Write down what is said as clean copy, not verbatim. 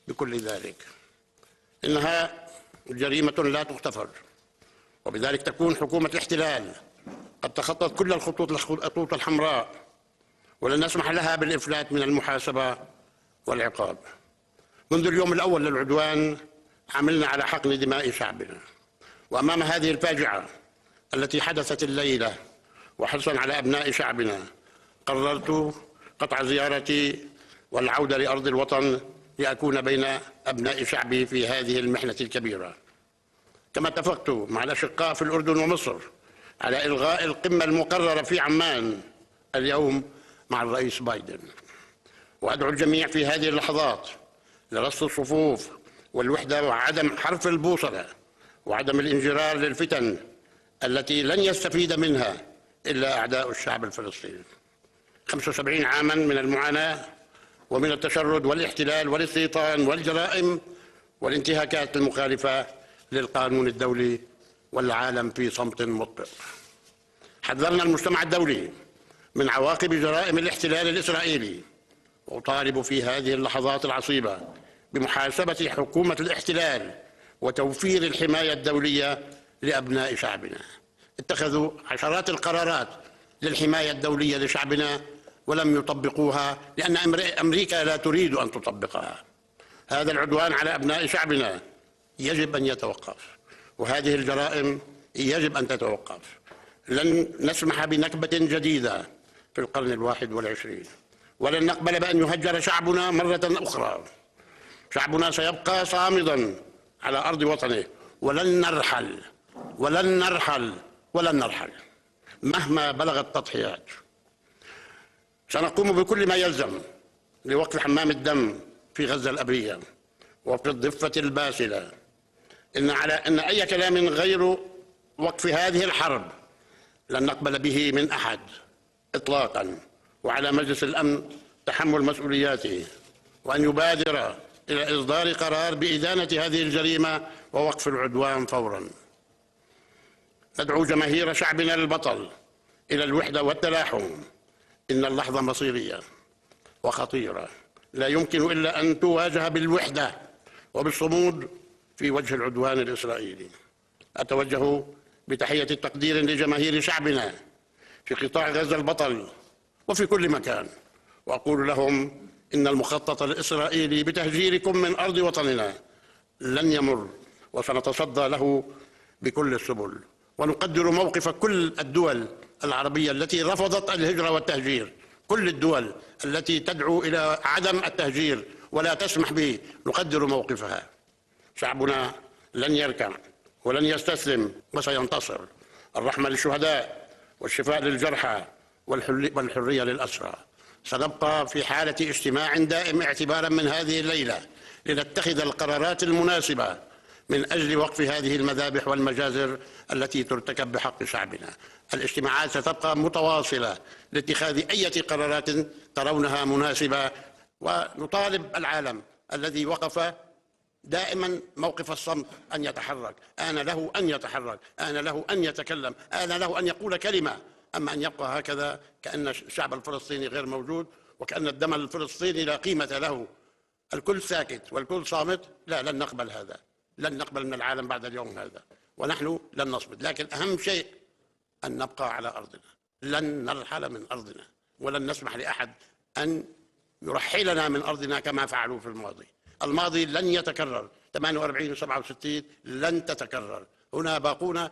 بكل ذلك. إنها جريمة لا تغتفر، وبذلك تكون حكومة الاحتلال قد تخطت كل الخطوط الحمراء، ولن نسمح لها بالإفلات من المحاسبة والعقاب. منذ اليوم الأول للعدوان عملنا على حقن دماء شعبنا، وأمام هذه الفاجعة التي حدثت الليلة وحرصا على أبناء شعبنا قررت قطع زيارتي والعودة لأرض الوطن لأكون بين أبناء شعبي في هذه المحنة الكبيرة. كما اتفقت مع الأشقاء في الأردن ومصر على إلغاء القمة المقررة في عمان اليوم مع الرئيس بايدن، وأدعو الجميع في هذه اللحظات لرص الصفوف والوحدة وعدم حرف البوصلة وعدم الانجرار للفتن التي لن يستفيد منها إلا أعداء الشعب الفلسطيني. 75 عاما من المعاناة ومن التشرد والاحتلال والاستيطان والجرائم والانتهاكات المخالفة للقانون الدولي، والعالم في صمت مطبق. حذرنا المجتمع الدولي من عواقب جرائم الاحتلال الإسرائيلي، وأطالب في هذه اللحظات العصيبة بمحاسبة حكومة الاحتلال وتوفير الحماية الدولية لأبناء شعبنا. اتخذوا عشرات القرارات للحماية الدولية لشعبنا ولم يطبقوها لأن أمريكا لا تريد أن تطبقها. هذا العدوان على أبناء شعبنا يجب أن يتوقف، وهذه الجرائم يجب أن تتوقف. لن نسمح بنكبة جديدة في القرن ال21، ولن نقبل بأن يهجر شعبنا مرة أخرى. شعبنا سيبقى صامدا على أرض وطنه، ولن نرحل ولن نرحل ولن نرحل مهما بلغت التضحيات. سنقوم بكل ما يلزم لوقف حمام الدم في غزة الأبية وفي الضفة الباسلة. إن أي كلام غير وقف هذه الحرب لن نقبل به من أحد إطلاقا، وعلى مجلس الأمن تحمل مسؤولياته وأن يبادر إلى إصدار قرار بإدانة هذه الجريمة ووقف العدوان فورا. ندعو جماهير شعبنا البطل إلى الوحدة والتلاحم. إن اللحظة مصيرية وخطيرة لا يمكن إلا أن تواجه بالوحدة وبالصمود في وجه العدوان الإسرائيلي. أتوجه بتحية التقدير لجماهير شعبنا في قطاع غزة البطل وفي كل مكان، وأقول لهم إن المخطط الإسرائيلي بتهجيركم من أرض وطننا لن يمر، وسنتصدى له بكل السبل. ونقدر موقف كل الدول العربية التي رفضت الهجرة والتهجير، كل الدول التي تدعو إلى عدم التهجير ولا تسمح به، نقدر موقفها. شعبنا لن يركع ولن يستسلم وسينتصر. الرحمة للشهداء والشفاء للجرحى والحرية للأسرى. سنبقى في حالة اجتماع دائم اعتبارا من هذه الليلة لنتخذ القرارات المناسبة من أجل وقف هذه المذابح والمجازر التي ترتكب بحق شعبنا. الاجتماعات ستبقى متواصلة لاتخاذ أي قرارات ترونها مناسبة، ونطالب العالم الذي وقف دائما موقف الصمت أن يتحرك. آن له أن يتحرك، آن له أن يتكلم، آن له أن يقول كلمة. أما أن يبقى هكذا كأن الشعب الفلسطيني غير موجود وكأن الدم الفلسطيني لا قيمة له، الكل ساكت والكل صامت، لا، لن نقبل هذا، لن نقبل من العالم بعد اليوم هذا، ونحن لن نصمد. لكن أهم شيء أن نبقى على أرضنا، لن نرحل من أرضنا، ولن نسمح لأحد أن يرحلنا من أرضنا كما فعلوا في الماضي. الماضي لن يتكرر، 48 و67 لن تتكرر. هنا باقون